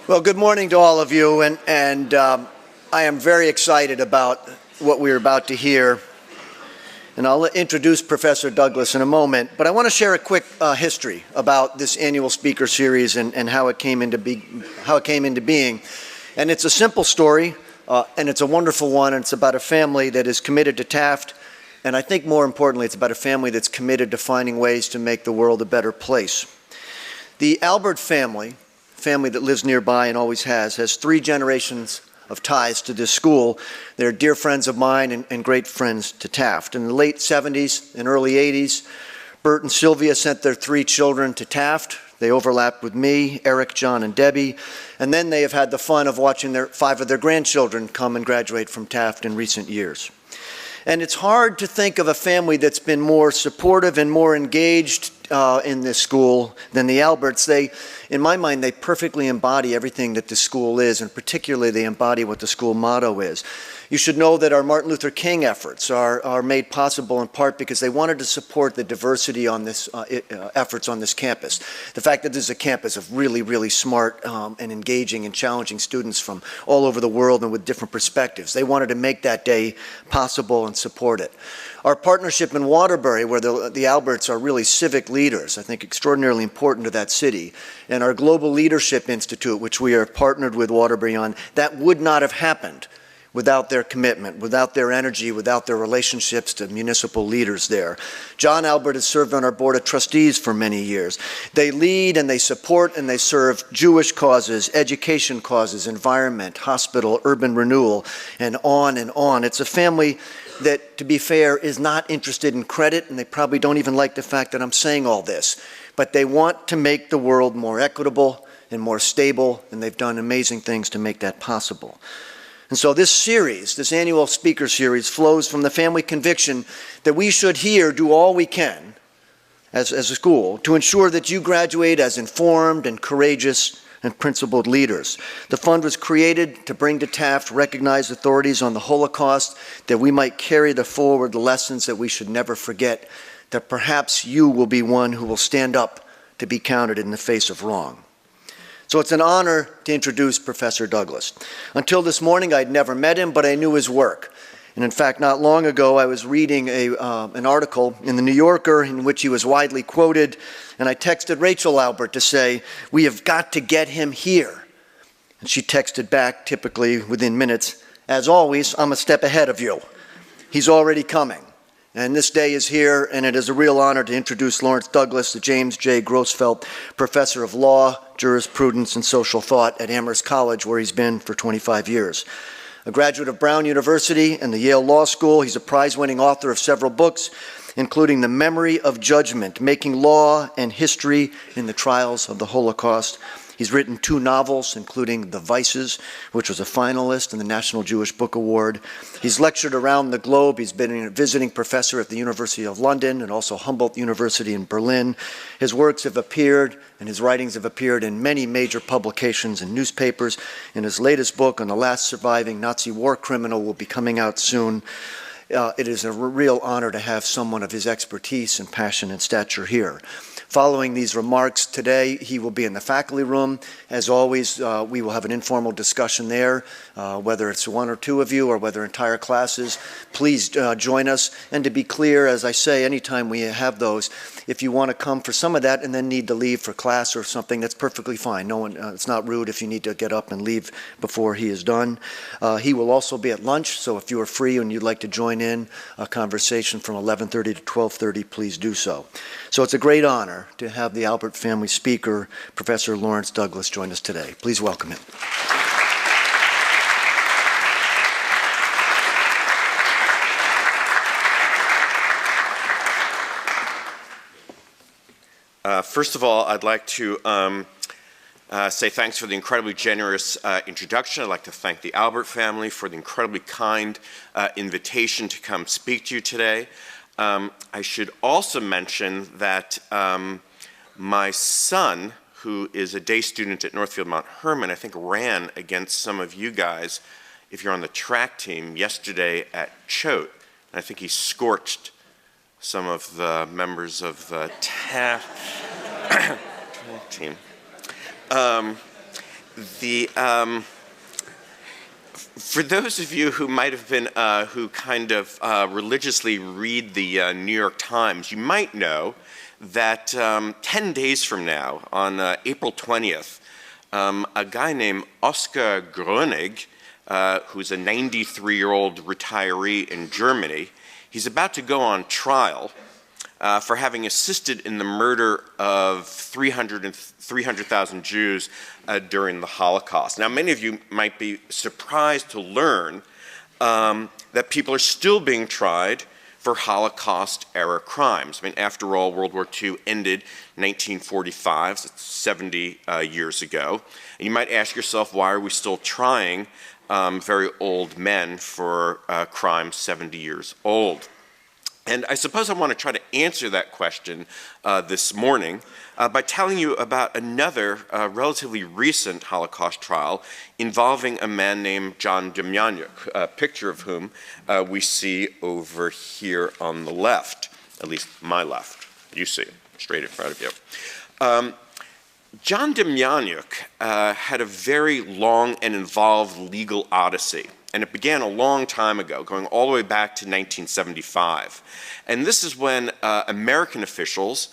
Well, good morning to all of you, and I am very excited about what we're about to hear. And I'll introduce Professor Douglas in a moment, but I want to share a quick history about this annual speaker series and how it came into being. And it's a simple story, and it's a wonderful one, and it's about a family that is committed to Taft, and I think more importantly, it's about a family that's committed to finding ways to make the world a better place. The Albert family that lives nearby and always has 3 generations of ties to this school. They're dear friends of mine and great friends to Taft. In the late 70s and early 80s, Bert and Sylvia sent their 3 children to Taft. They overlapped with me, Eric, John, and Debbie. And then they have had the fun of watching 5 of their grandchildren come and graduate from Taft in recent years. And it's hard to think of a family that's been more supportive and more engaged in this school than the Alberts. In my mind, they perfectly embody everything that the school is, and particularly they embody what the school motto is. You should know that our Martin Luther King efforts are made possible in part because they wanted to support the diversity on this efforts on this campus. The fact that this is a campus of really, really smart and engaging and challenging students from all over the world and with different perspectives. They wanted to make that day possible and support it. Our partnership in Waterbury, where the Alberts are really civic leaders, I think extraordinarily important to that city, and our Global Leadership Institute, which we are partnered with Waterbury on, that would not have happened without their commitment, without their energy, without their relationships to municipal leaders there. John Albert has served on our Board of Trustees for many years. They lead and they support and they serve Jewish causes, education causes, environment, hospital, urban renewal, and on and on. It's a family that, to be fair, is not interested in credit, and they probably don't even like the fact that I'm saying all this. But they want to make the world more equitable and more stable, and they've done amazing things to make that possible. And so this series, this annual speaker series, flows from the family conviction that we should here do all we can as a school to ensure that you graduate as informed and courageous and principled leaders. The fund was created to bring to Taft recognized authorities on the Holocaust, that we might carry forward the lessons that we should never forget, that perhaps you will be one who will stand up to be counted in the face of wrong. So it's an honor to introduce Professor Douglas. Until this morning, I'd never met him, but I knew his work. And in fact, not long ago, I was reading an article in the New Yorker in which he was widely quoted, and I texted Rachel Albert to say, "We have got to get him here." And she texted back, typically within minutes, "As always, I'm a step ahead of you. He's already coming." And this day is here, and it is a real honor to introduce Lawrence Douglas, the James J. Grosfeld Professor of Law, Jurisprudence and Social Thought at Amherst College, where he's been for 25 years. A graduate of Brown University and the Yale Law School, he's a prize-winning author of several books, including The Memory of Judgment, Making Law and History in the Trials of the Holocaust. He's written 2 novels, including The Vices, which was a finalist in the National Jewish Book Award. He's lectured around the globe. He's been a visiting professor at the University of London and also Humboldt University in Berlin. His works have appeared, and his writings have appeared in many major publications and newspapers. And his latest book on the last surviving Nazi war criminal will be coming out soon. It is a real honor to have someone of his expertise and passion and stature here. Following these remarks today, he will be in the faculty room. As always, we will have an informal discussion there, whether it's 1 or 2 of you or whether entire classes. Please join us. And to be clear, as I say, anytime we have those, if you want to come for some of that and then need to leave for class or something, that's perfectly fine. It's not rude if you need to get up and leave before he is done. He will also be at lunch, so if you are free and you'd like to join in a conversation from 11:30 to 12:30, please do so. So it's a great honor to have the Albert family speaker, Professor Lawrence Douglas, join us today. Please welcome him. First of all, I'd like to say thanks for the incredibly generous introduction. I'd like to thank the Albert family for the incredibly kind invitation to come speak to you today. I should also mention that my son, who is a day student at Northfield Mount Hermon, I think ran against some of you guys, if you're on the track team, yesterday at Choate. And I think he scorched some of the members of the Taft team. For those of you who might have been, who kind of religiously read the New York Times, you might know that 10 days from now, on April 20th, a guy named Oskar Grönig, who's a 93-year-old retiree in Germany, he's about to go on trial for having assisted in the murder of 300,000 Jews during the Holocaust. Now, many of you might be surprised to learn that people are still being tried for Holocaust-era crimes. I mean, after all, World War II ended in 1945, so 70 years ago. And you might ask yourself, why are we still trying very old men for crimes 70 years old? And I suppose I want to try to answer that question this morning by telling you about another relatively recent Holocaust trial involving a man named Ivan Demjanjuk, a picture of whom we see over here on the left, at least my left. You see it straight in front of you. Ivan Demjanjuk had a very long and involved legal odyssey. And it began a long time ago, going all the way back to 1975. And this is when American officials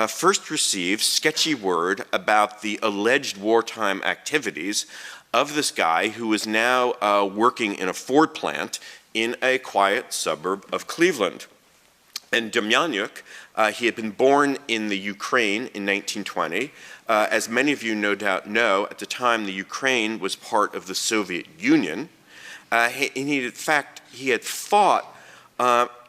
first received sketchy word about the alleged wartime activities of this guy who is now working in a Ford plant in a quiet suburb of Cleveland. And Demjanjuk, he had been born in the Ukraine in 1920. As many of you no doubt know, at the time the Ukraine was part of the Soviet Union. And in fact, he had fought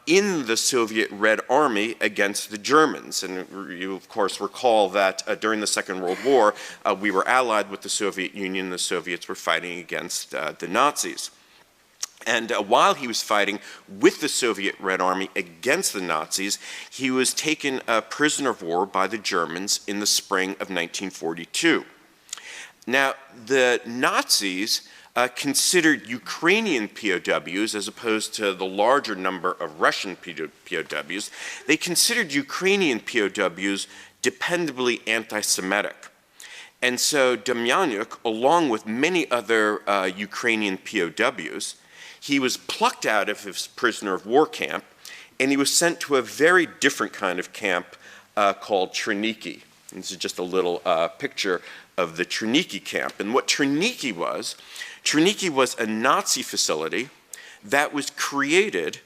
in the Soviet Red Army against the Germans. And you, of course, recall that during the Second World War, we were allied with the Soviet Union. The Soviets were fighting against the Nazis. And while he was fighting with the Soviet Red Army against the Nazis, he was taken prisoner of war by the Germans in the spring of 1942. Now, the Nazis considered Ukrainian POWs, as opposed to the larger number of Russian POWs, they considered Ukrainian POWs dependably anti-Semitic. And so Demjanjuk, along with many other Ukrainian POWs, he was plucked out of his prisoner of war camp, and he was sent to a very different kind of camp called Triniki. This is just a little picture of the Triniki camp. And what Triniki was a Nazi facility that was created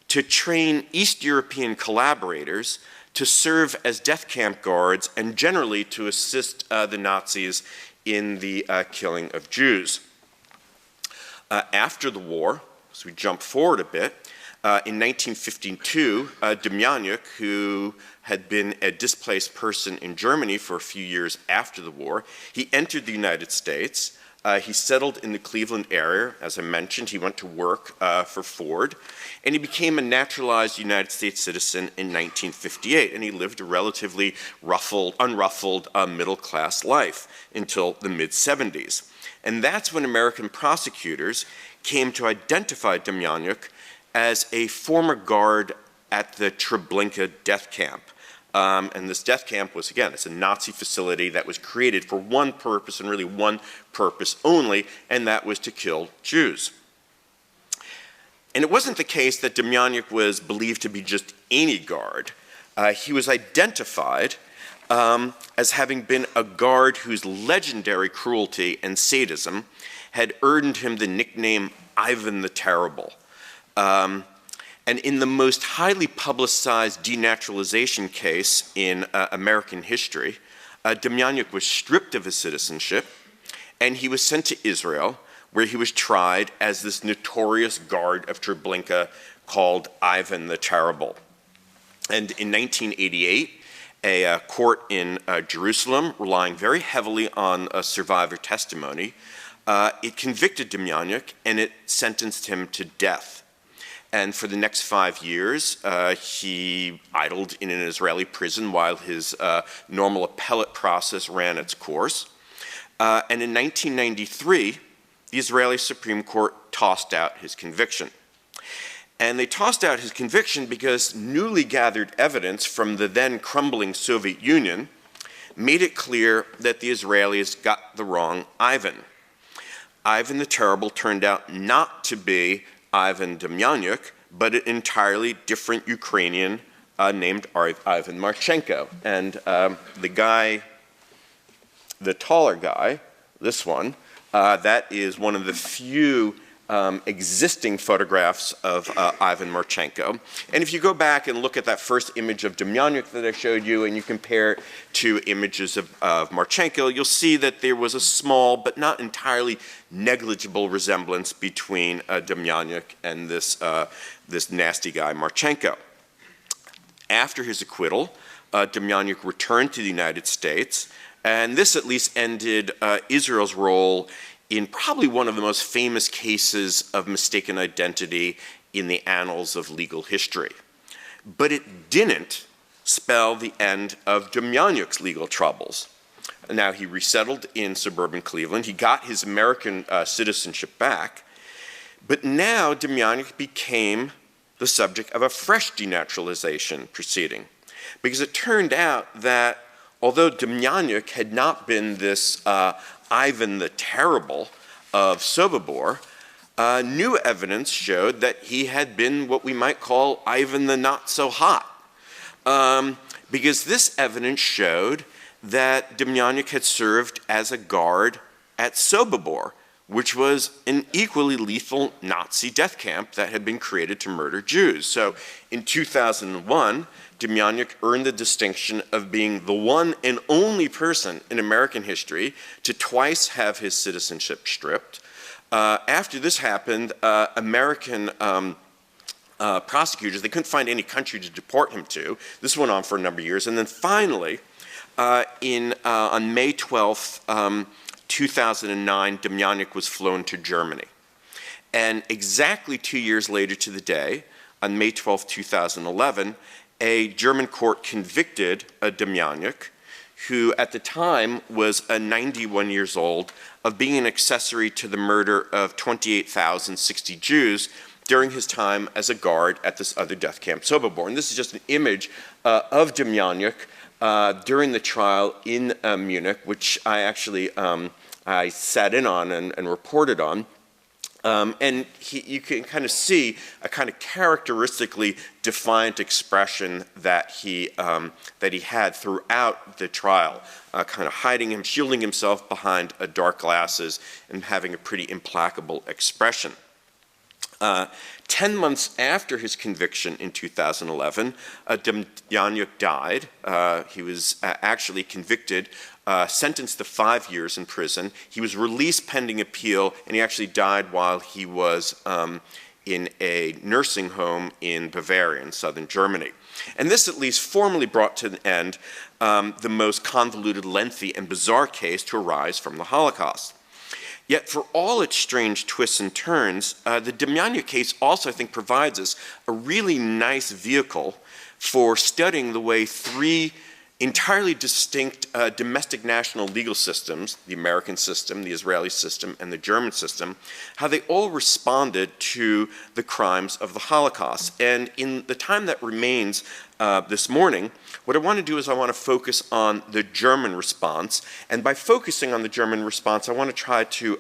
to train East European collaborators to serve as death camp guards and generally to assist the Nazis in the killing of Jews. After the war, so we jump forward a bit, in 1952, Demjanjuk, who had been a displaced person in Germany for a few years after the war, he entered the United States. He settled in the Cleveland area. As I mentioned, he went to work for Ford, and he became a naturalized United States citizen in 1958, and he lived a relatively unruffled middle-class life until the mid-70s. And that's when American prosecutors came to identify Demjanjuk as a former guard at the Treblinka death camp. And this death camp was, again, it's a Nazi facility that was created for one purpose and really one purpose only, and that was to kill Jews. And it wasn't the case that Demjanjuk was believed to be just any guard. He was identified as having been a guard whose legendary cruelty and sadism had earned him the nickname Ivan the Terrible. And in the most highly publicized denaturalization case in American history, Demjanjuk was stripped of his citizenship, and he was sent to Israel, where he was tried as this notorious guard of Treblinka called Ivan the Terrible. And in 1988, a court in Jerusalem, relying very heavily on survivor testimony, it convicted Demjanjuk and it sentenced him to death. And for the next 5 years, he idled in an Israeli prison while his normal appellate process ran its course. And in 1993, the Israeli Supreme Court tossed out his conviction. And they tossed out his conviction because newly gathered evidence from the then crumbling Soviet Union made it clear that the Israelis got the wrong Ivan. Ivan the Terrible turned out not to be Ivan Demjanjuk, but an entirely different Ukrainian named Ivan Marchenko. And the guy, the taller guy, this one, that is one of the few existing photographs of Ivan Marchenko. And if you go back and look at that first image of Demjanjuk that I showed you and you compare it to images of Marchenko, you'll see that there was a small but not entirely negligible resemblance between Demjanjuk and this nasty guy Marchenko. After his acquittal, Demjanjuk returned to the United States, and this at least ended Israel's role in probably one of the most famous cases of mistaken identity in the annals of legal history. But it didn't spell the end of Demjanjuk's legal troubles. Now, he resettled in suburban Cleveland. He got his American citizenship back. But now Demjanjuk became the subject of a fresh denaturalization proceeding, because it turned out that although Demjanjuk had not been this Ivan the Terrible of Sobibór, new evidence showed that he had been what we might call Ivan the Not So Hot, because this evidence showed that Demjanjuk had served as a guard at Sobibór, which was an equally lethal Nazi death camp that had been created to murder Jews. So in 2001, Demjanjuk earned the distinction of being the one and only person in American history to twice have his citizenship stripped. After this happened, American prosecutors, they couldn't find any country to deport him to. This went on for a number of years. And then finally, on May 12th, 2009, Demjanjuk was flown to Germany. And exactly 2 years later to the day, on May 12th, 2011, a German court convicted Demjanjuk, who at the time was 91 years old, of being an accessory to the murder of 28,060 Jews during his time as a guard at this other death camp, Sobibór. And this is just an image of Demjanjuk during the trial in Munich, which I actually I sat in on and reported on. And you can kind of see a kind of characteristically defiant expression that he had throughout the trial, kind of hiding him, shielding himself behind dark glasses and having a pretty implacable expression. 10 months after his conviction in 2011, Demjanjuk died. He was actually convicted, sentenced to 5 years in prison. He was released pending appeal, and he actually died while he was in a nursing home in Bavaria, in southern Germany. And this at least formally brought to an end the most convoluted, lengthy, and bizarre case to arise from the Holocaust. Yet for all its strange twists and turns, the Demjanjuk case also, I think, provides us a really nice vehicle for studying the way three entirely distinct domestic national legal systems, the American system, the Israeli system, and the German system, how they all responded to the crimes of the Holocaust. And in the time that remains this morning, what I want to do is I want to focus on the German response. And by focusing on the German response, I want to try to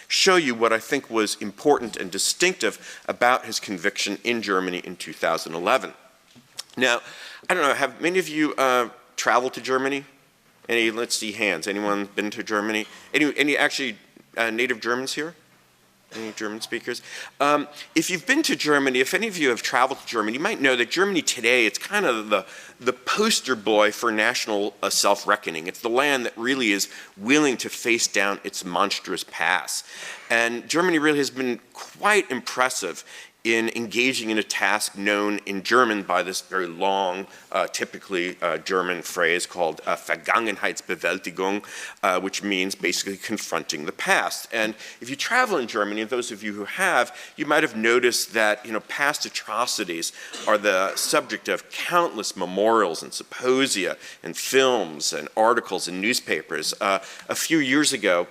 show you what I think was important and distinctive about his conviction in Germany in 2011. Now, I don't know, have many of you traveled to Germany? Any, let's see hands, anyone been to Germany? Any actually native Germans here? Any German speakers? If you've been to Germany, if any of you have traveled to Germany, you might know that Germany today, it's kind of the poster boy for national self-reckoning. It's the land that really is willing to face down its monstrous past. And Germany really has been quite impressive in engaging in a task known in German by this very long, typically German phrase called Vergangenheitsbewältigung, which means basically confronting the past. And if you travel in Germany, and those of you who have, you might have noticed that past atrocities are the subject of countless memorials and symposia and films and articles in newspapers. A few years ago,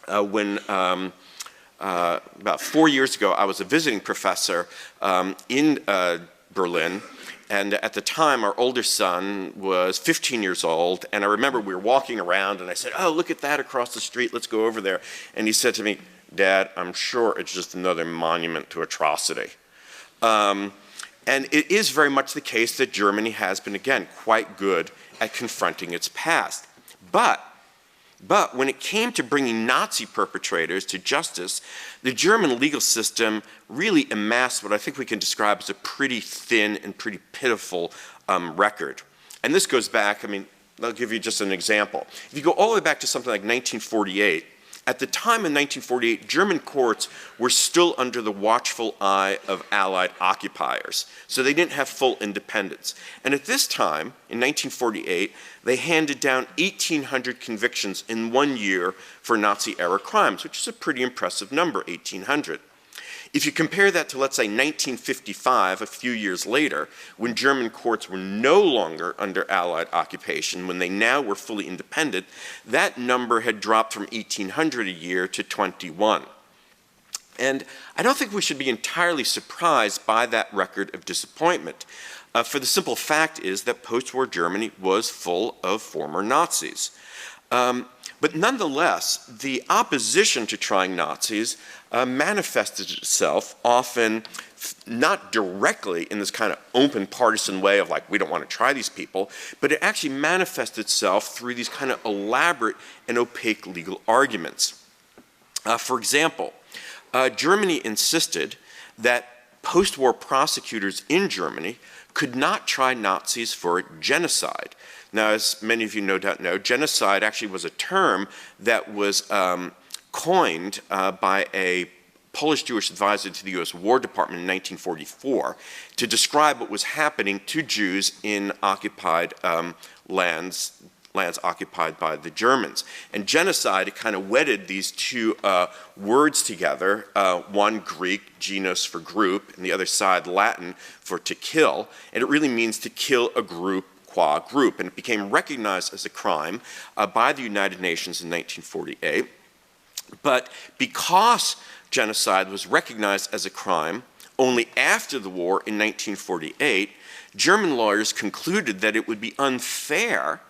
when about 4 years ago, I was a visiting professor in Berlin. And at the time, our older son was 15 years old, and I remember we were walking around, and I said, "Oh, look at that across the street, let's go over there." And he said to me, "Dad, I'm sure it's just another monument to atrocity." And it is very much the case that Germany has been, again, quite good at confronting its past. But when it came to bringing Nazi perpetrators to justice, the German legal system really amassed what I think we can describe as a pretty thin and pretty pitiful record. And this goes back, I mean, I'll give you just an example. If you go all the way back to something like 1948, at the time in 1948, German courts were still under the watchful eye of Allied occupiers, so they didn't have full independence. And at this time, in 1948, they handed down 1,800 convictions in 1 year for Nazi-era crimes, which is a pretty impressive number, 1,800. If you compare that to, let's say, 1955, a few years later, when German courts were no longer under Allied occupation, when they now were fully independent, that number had dropped from 1,800 a year to 21. And I don't think we should be entirely surprised by that record of disappointment, for the simple fact is that post-war Germany was full of former Nazis. But nonetheless, the opposition to trying Nazis manifested itself often not directly in this kind of open partisan way of like, we don't want to try these people, but it actually manifested itself through these kind of elaborate and opaque legal arguments. For example, Germany insisted that post-war prosecutors in Germany could not try Nazis for genocide. Now, as many of you no doubt know, genocide actually was a term that was coined by a Polish Jewish advisor to the US War Department in 1944 to describe what was happening to Jews in occupied lands occupied by the Germans. And genocide, it kind of wedded these two words together, one Greek, genos for group, and the other side Latin for to kill, and it really means to kill a group qua group, and it became recognized as a crime by the United Nations in 1948. But because genocide was recognized as a crime only after the war in 1948, German lawyers concluded that it would be unfair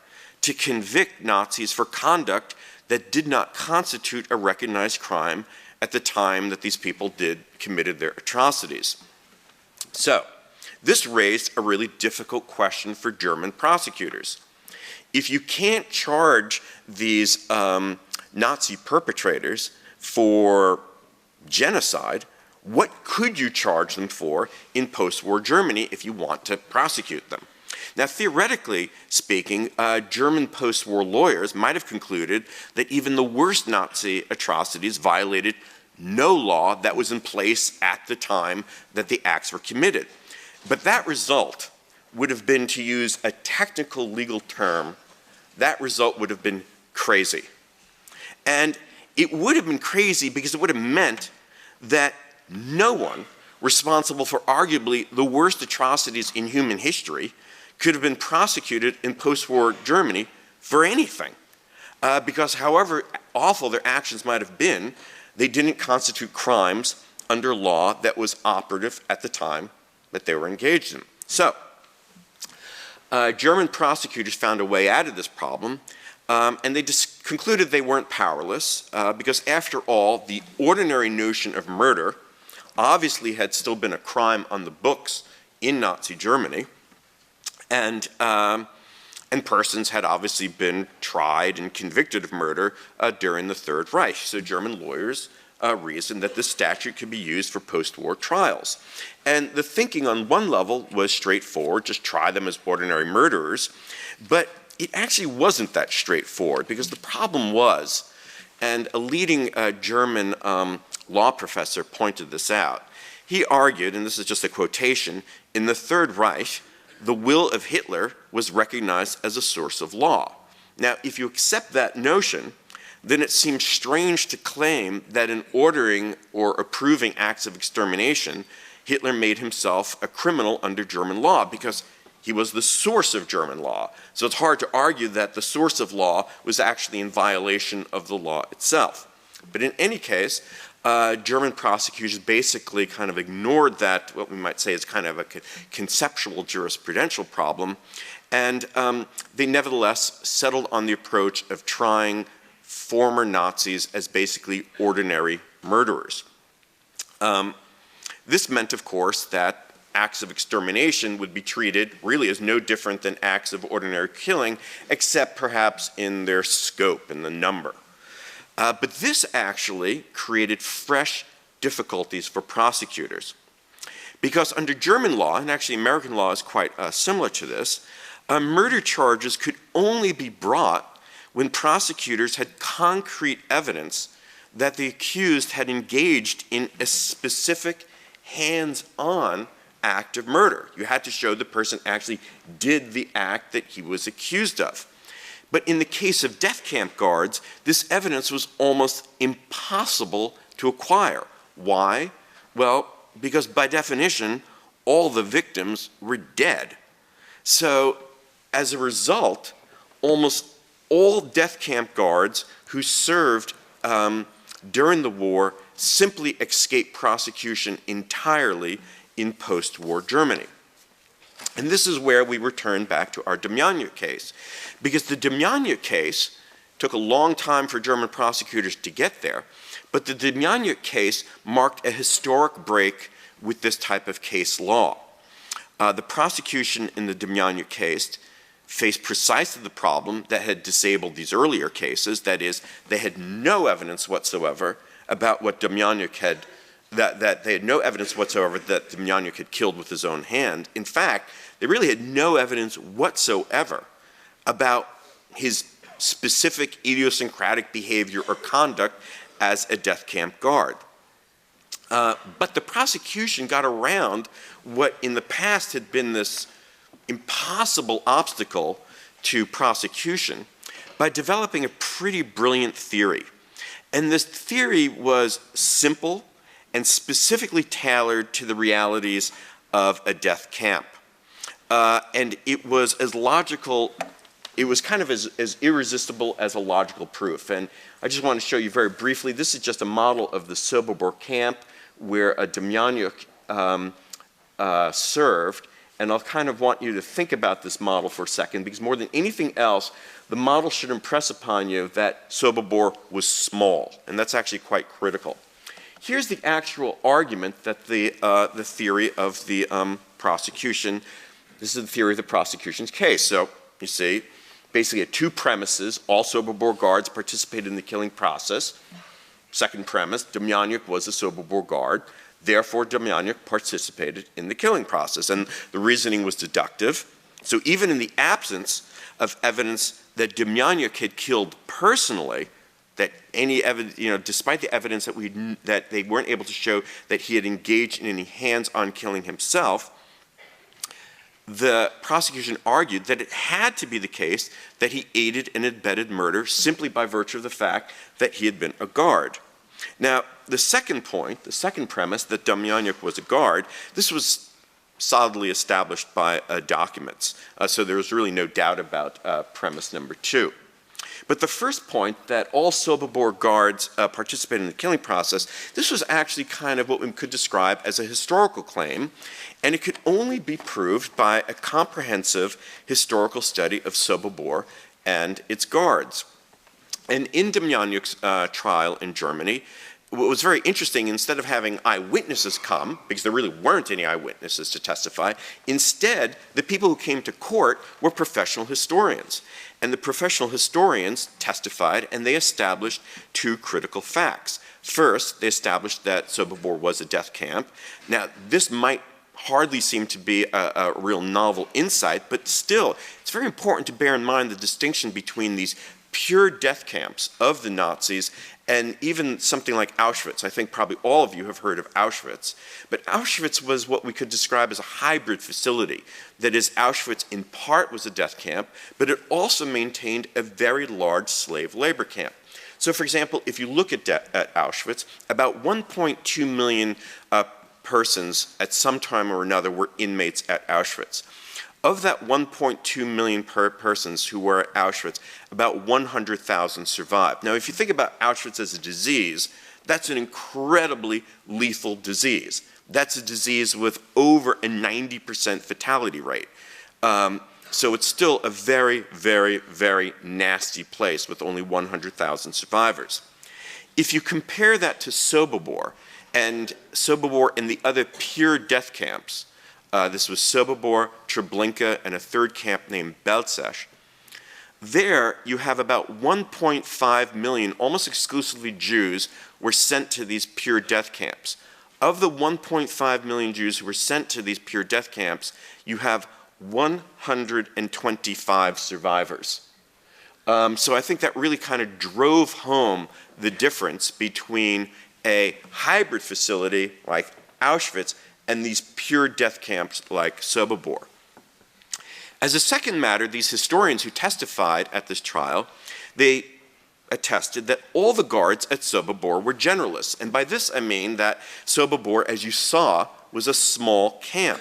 to convict Nazis for conduct that did not constitute a recognized crime at the time that these people committed their atrocities. So, this raised a really difficult question for German prosecutors. If you can't charge these Nazi perpetrators for genocide, what could you charge them for in post-war Germany if you want to prosecute them? Now, theoretically speaking, German post-war lawyers might have concluded that even the worst Nazi atrocities violated no law that was in place at the time that the acts were committed. But that result would have been, to use a technical legal term, that result would have been crazy. And it would have been crazy because it would have meant that no one responsible for arguably the worst atrocities in human history could have been prosecuted in post-war Germany for anything. Because however awful their actions might have been, they didn't constitute crimes under law that was operative at the time that they were engaged in. So, German prosecutors found a way out of this problem, and they concluded they weren't powerless, because after all, the ordinary notion of murder obviously had still been a crime on the books in Nazi Germany, and persons had obviously been tried and convicted of murder during the Third Reich. So German lawyers reasoned that this statute could be used for post-war trials. And the thinking on one level was straightforward, just try them as ordinary murderers, but it actually wasn't that straightforward, because the problem was, and a leading German law professor pointed this out, he argued, and this is just a quotation, in the Third Reich, the will of Hitler was recognized as a source of law. Now, if you accept that notion, then it seems strange to claim that in ordering or approving acts of extermination, Hitler made himself a criminal under German law, because he was the source of German law. So it's hard to argue that the source of law was actually in violation of the law itself. But in any case, German prosecutors basically kind of ignored that, what we might say is kind of a conceptual jurisprudential problem, and they nevertheless settled on the approach of trying former Nazis as basically ordinary murderers. This meant, of course, that acts of extermination would be treated really as no different than acts of ordinary killing, except perhaps in their scope and the number. But this actually created fresh difficulties for prosecutors. Because under German law, and actually American law is quite similar to this, murder charges could only be brought when prosecutors had concrete evidence that the accused had engaged in a specific hands-on act of murder. You had to show the person actually did the act that he was accused of. But in the case of death camp guards, this evidence was almost impossible to acquire. Why? Well, because by definition, all the victims were dead. So as a result, almost all death camp guards who served during the war simply escaped prosecution entirely in post-war Germany. And this is where we return back to our Demjanjuk case, because the Demjanjuk case took a long time for German prosecutors to get there, but the Demjanjuk case marked a historic break with this type of case law. The prosecution in the Demjanjuk case faced precisely the problem that had disabled these earlier cases, that is, they had no evidence whatsoever about what Demjanjuk had, that they had no evidence whatsoever that Demjanjuk had killed with his own hand. In fact, they really had no evidence whatsoever about his specific idiosyncratic behavior or conduct as a death camp guard. But the prosecution got around what in the past had been this impossible obstacle to prosecution by developing a pretty brilliant theory. And this theory was simple and specifically tailored to the realities of a death camp. And it was as logical, it was kind of as irresistible as a logical proof. And I just want to show you very briefly, this is just a model of the Sobibór camp where a Demjanjuk served. And I'll kind of want you to think about this model for a second, because more than anything else, the model should impress upon you that Sobibór was small, and that's actually quite critical. Here's the actual argument that the theory of the prosecution, this is the theory of the prosecution's case. So you see, basically at two premises, all Sobibór guards participated in the killing process. Second premise, Demjanjuk was a Sobibór guard. Therefore, Demjanjuk participated in the killing process. And the reasoning was deductive. So even in the absence of evidence that Demjanjuk had killed personally, that any evidence, despite the evidence that they weren't able to show that he had engaged in any hands-on killing himself, the prosecution argued that it had to be the case that he aided and abetted murder simply by virtue of the fact that he had been a guard. Now, the second point, the second premise, that Demjanjuk was a guard, this was solidly established by documents. So there was really no doubt about premise number two. But the first point, that all Sobibór guards participated in the killing process, this was actually kind of what we could describe as a historical claim, and it could only be proved by a comprehensive historical study of Sobibór and its guards. And in Demjanjuk's trial in Germany, what was very interesting, instead of having eyewitnesses come, because there really weren't any eyewitnesses to testify, instead, the people who came to court were professional historians. And the professional historians testified, and they established two critical facts. First, they established that Sobibór was a death camp. Now, this might hardly seem to be a real novel insight, but still, it's very important to bear in mind the distinction between these pure death camps of the Nazis and even something like Auschwitz. I think probably all of you have heard of Auschwitz. But Auschwitz was what we could describe as a hybrid facility. That is, Auschwitz in part was a death camp, but it also maintained a very large slave labor camp. So for example, if you look at Auschwitz, about 1.2 million persons at some time or another were inmates at Auschwitz. Of that 1.2 million persons who were at Auschwitz, about 100,000 survived. Now, if you think about Auschwitz as a disease, That's an incredibly lethal disease. That's a disease with over a 90% fatality rate. So it's still a very, very, very nasty place with only 100,000 survivors. If you compare that to Sobibór, and the other pure death camps, this was Sobibór, Treblinka, and a third camp named Belzec. There you have about 1.5 million, almost exclusively Jews, were sent to these pure death camps. Of the 1.5 million Jews who were sent to these pure death camps, you have 125 survivors. So I think that really kind of drove home the difference between a hybrid facility like Auschwitz and these pure death camps like Sobibór. As a second matter, these historians who testified at this trial, they attested that all the guards at Sobibór were generalists. And by this I mean that Sobibór, as you saw, was a small camp.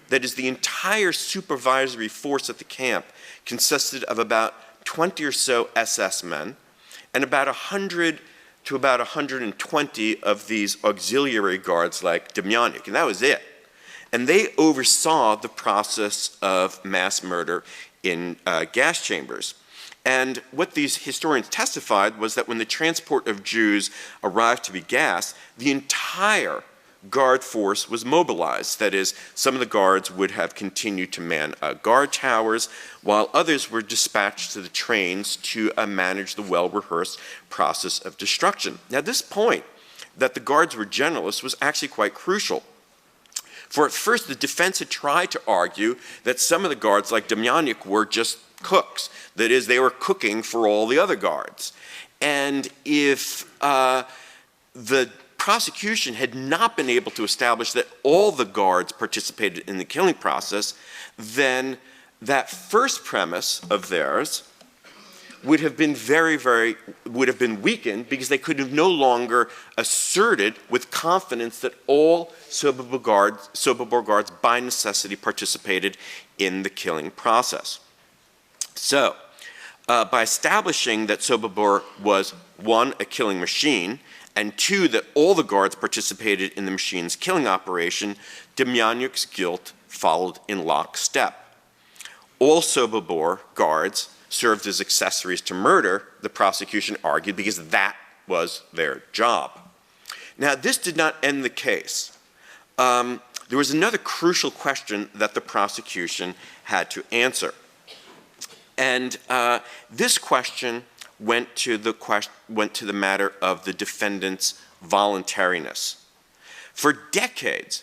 That is, the entire supervisory force at the camp consisted of about 20 or so SS men and about 100 to about 120 of these auxiliary guards like Demjanjuk, and that was it. And they oversaw the process of mass murder in gas chambers. And what these historians testified was that when the transport of Jews arrived to be gassed, the entire guard force was mobilized. That is, some of the guards would have continued to man guard towers, while others were dispatched to the trains to manage the well-rehearsed process of destruction. Now, this point that the guards were generalists was actually quite crucial. For at first, the defense had tried to argue that some of the guards, like Demjanjuk, were just cooks. That is, they were cooking for all the other guards. And if the prosecution had not been able to establish that all the guards participated in the killing process, then that first premise of theirs would have been would have been weakened, because they could have no longer asserted with confidence that all Sobibór guards by necessity participated in the killing process. So, by establishing that Sobibór was, one, a killing machine, and two, that all the guards participated in the machine's killing operation, Demjanjuk's guilt followed in lockstep. All Sobibór guards served as accessories to murder, the prosecution argued, because that was their job. Now, this did not end the case. There was another crucial question that the prosecution had to answer. And this question went to the matter of the defendant's voluntariness. For decades,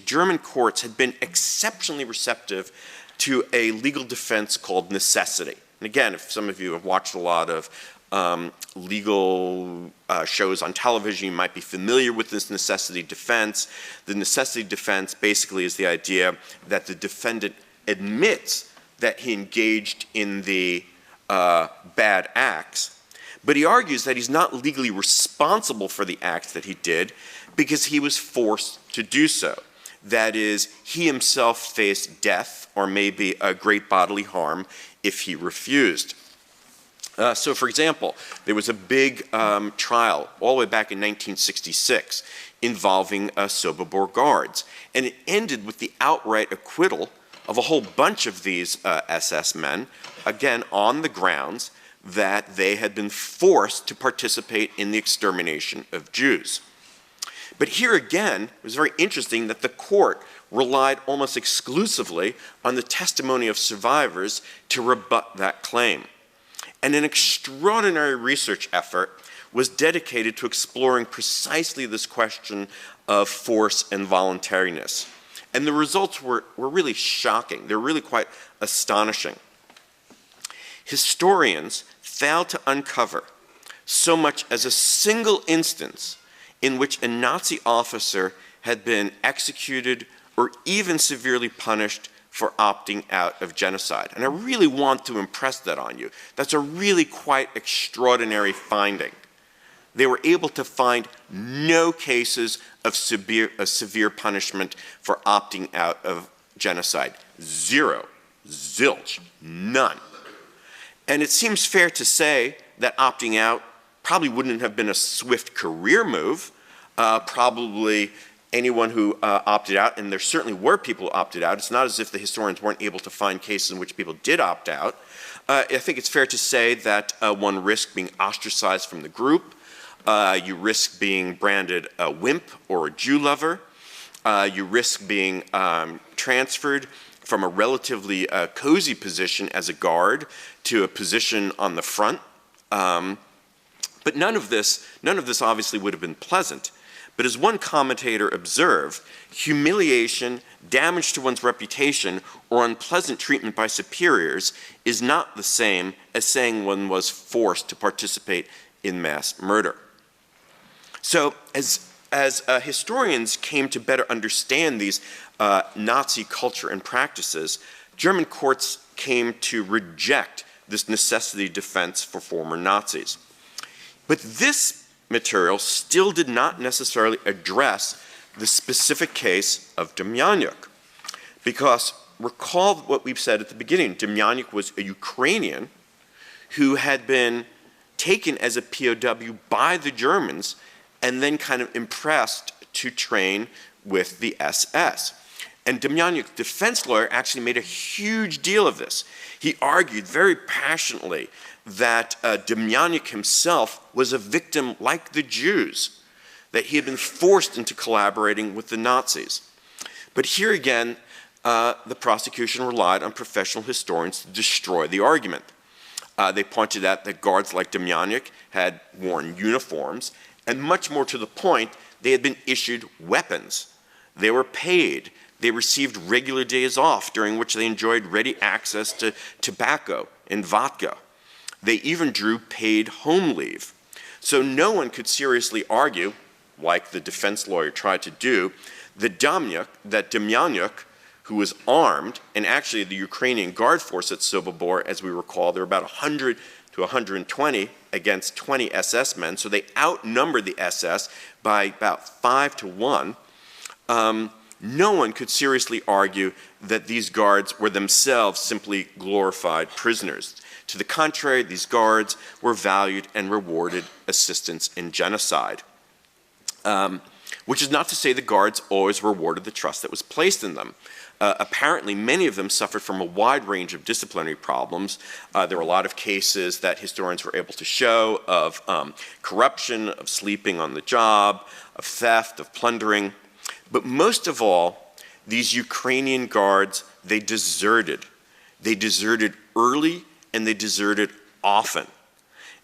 German courts had been exceptionally receptive to a legal defense called necessity. And again, if some of you have watched a lot of legal shows on television, you might be familiar with this necessity defense. The necessity defense basically is the idea that the defendant admits that he engaged in the bad acts, but he argues that he's not legally responsible for the acts that he did because he was forced to do so. That is, he himself faced death or maybe a great bodily harm if he refused. So, for example, there was a big trial all the way back in 1966 involving Sobibór guards, and it ended with the outright acquittal of a whole bunch of these SS men, again on the grounds that they had been forced to participate in the extermination of Jews. But here again, it was very interesting that the court relied almost exclusively on the testimony of survivors to rebut that claim. And an extraordinary research effort was dedicated to exploring precisely this question of force and voluntariness. And the results were really shocking. They're really quite astonishing. Historians failed to uncover so much as a single instance in which a Nazi officer had been executed or even severely punished for opting out of genocide. And I really want to impress that on you. That's a really quite extraordinary finding. They were able to find no cases of severe punishment for opting out of genocide. Zero. Zilch. None. And it seems fair to say that opting out probably wouldn't have been a swift career move. Probably anyone who opted out, and there certainly were people who opted out. It's not as if the historians weren't able to find cases in which people did opt out. I think it's fair to say that one risked being ostracized from the group. You risk being branded a wimp or a Jew lover. You risk being transferred from a relatively cozy position as a guard to a position on the front. But none of this obviously would have been pleasant. But as one commentator observed, humiliation, damage to one's reputation, or unpleasant treatment by superiors is not the same as saying one was forced to participate in mass murder. So as historians came to better understand these Nazi culture and practices, German courts came to reject this necessity defense for former Nazis. But this material still did not necessarily address the specific case of Demjanjuk. Because recall what we've said at the beginning, Demjanjuk was a Ukrainian who had been taken as a POW by the Germans and then kind of impressed to train with the SS. And Demjanjuk's defense lawyer actually made a huge deal of this. He argued very passionately that Demjanjuk himself was a victim like the Jews, that he had been forced into collaborating with the Nazis. But here again, the prosecution relied on professional historians to destroy the argument. They pointed out that guards like Demjanjuk had worn uniforms, and much more to the point, they had been issued weapons. They were paid. They received regular days off during which they enjoyed ready access to tobacco and vodka. They even drew paid home leave. So no one could seriously argue, like the defense lawyer tried to do, that Demjanjuk, who was armed, and actually the Ukrainian guard force at Sobibór, as we recall, there were about 100 to 120 against 20 SS men, so they outnumbered the SS by about 5 to 1. No one could seriously argue that these guards were themselves simply glorified prisoners. To the contrary, these guards were valued and rewarded assistance in genocide. Which is not to say the guards always rewarded the trust that was placed in them. Apparently, many of them suffered from a wide range of disciplinary problems. There were a lot of cases that historians were able to show of corruption, of sleeping on the job, of theft, of plundering. But most of all, these Ukrainian guards, they deserted. They deserted early and they deserted often.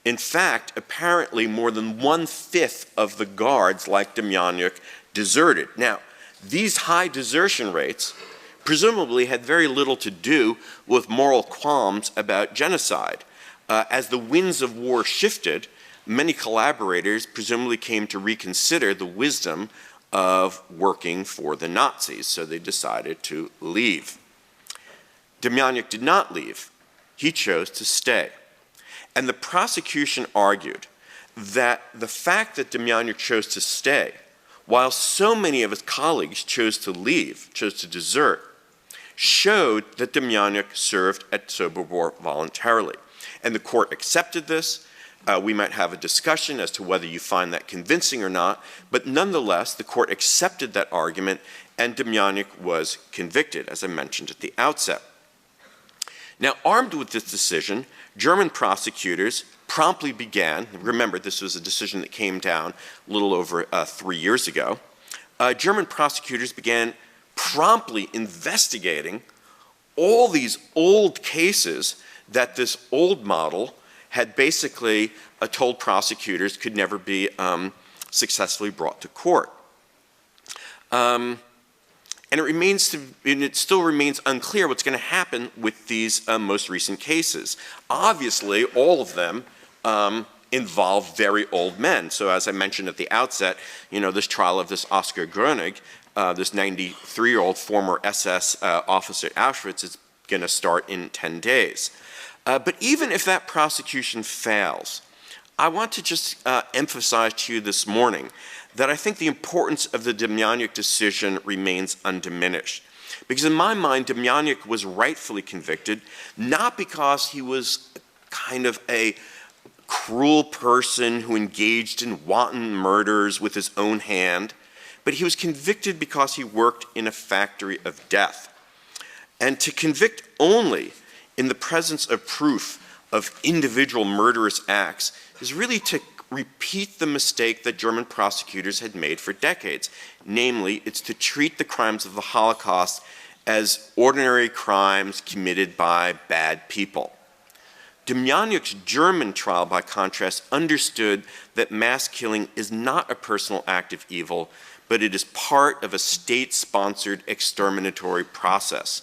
In fact, apparently more than 1/5 of the guards, like Demjanjuk, deserted. Now, these high desertion rates presumably had very little to do with moral qualms about genocide. As the winds of war shifted, many collaborators presumably came to reconsider the wisdom of working for the Nazis, so they decided to leave. Demjanjuk did not leave. He chose to stay. And the prosecution argued that the fact that Demjanjuk chose to stay, while so many of his colleagues chose to leave, chose to desert, showed that Demjanjuk served at Sobibór voluntarily. And the court accepted this. We might have a discussion as to whether you find that convincing or not, but nonetheless, the court accepted that argument and Demjanjuk was convicted, as I mentioned at the outset. Now, armed with this decision, German prosecutors promptly began, remember this was a decision that came down a little over 3 years ago, German prosecutors began promptly investigating all these old cases that this old model had basically told prosecutors could never be successfully brought to court. And it still remains unclear what's going to happen with these most recent cases. Obviously, all of them involve very old men. So as I mentioned at the outset, this trial of this Oscar Grönig, this 93-year-old former SS officer at Auschwitz, is going to start in 10 days. But even if that prosecution fails, I want to just emphasize to you this morning that I think the importance of the Demjanjuk decision remains undiminished. Because in my mind, Demjanjuk was rightfully convicted, not because he was kind of a cruel person who engaged in wanton murders with his own hand, but he was convicted because he worked in a factory of death. And to convict only in the presence of proof of individual murderous acts is really to repeat the mistake that German prosecutors had made for decades. Namely, it's to treat the crimes of the Holocaust as ordinary crimes committed by bad people. Demjanjuk's German trial, by contrast, understood that mass killing is not a personal act of evil, but it is part of a state-sponsored exterminatory process.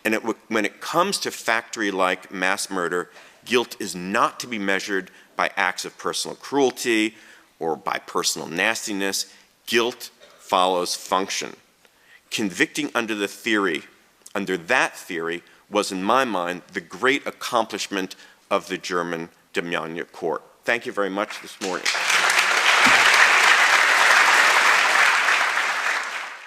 And when it comes to factory-like mass murder, guilt is not to be measured by acts of personal cruelty or by personal nastiness. Guilt follows function. Convicting under that theory, was in my mind the great accomplishment of the German Demjanjuk court. Thank you very much this morning.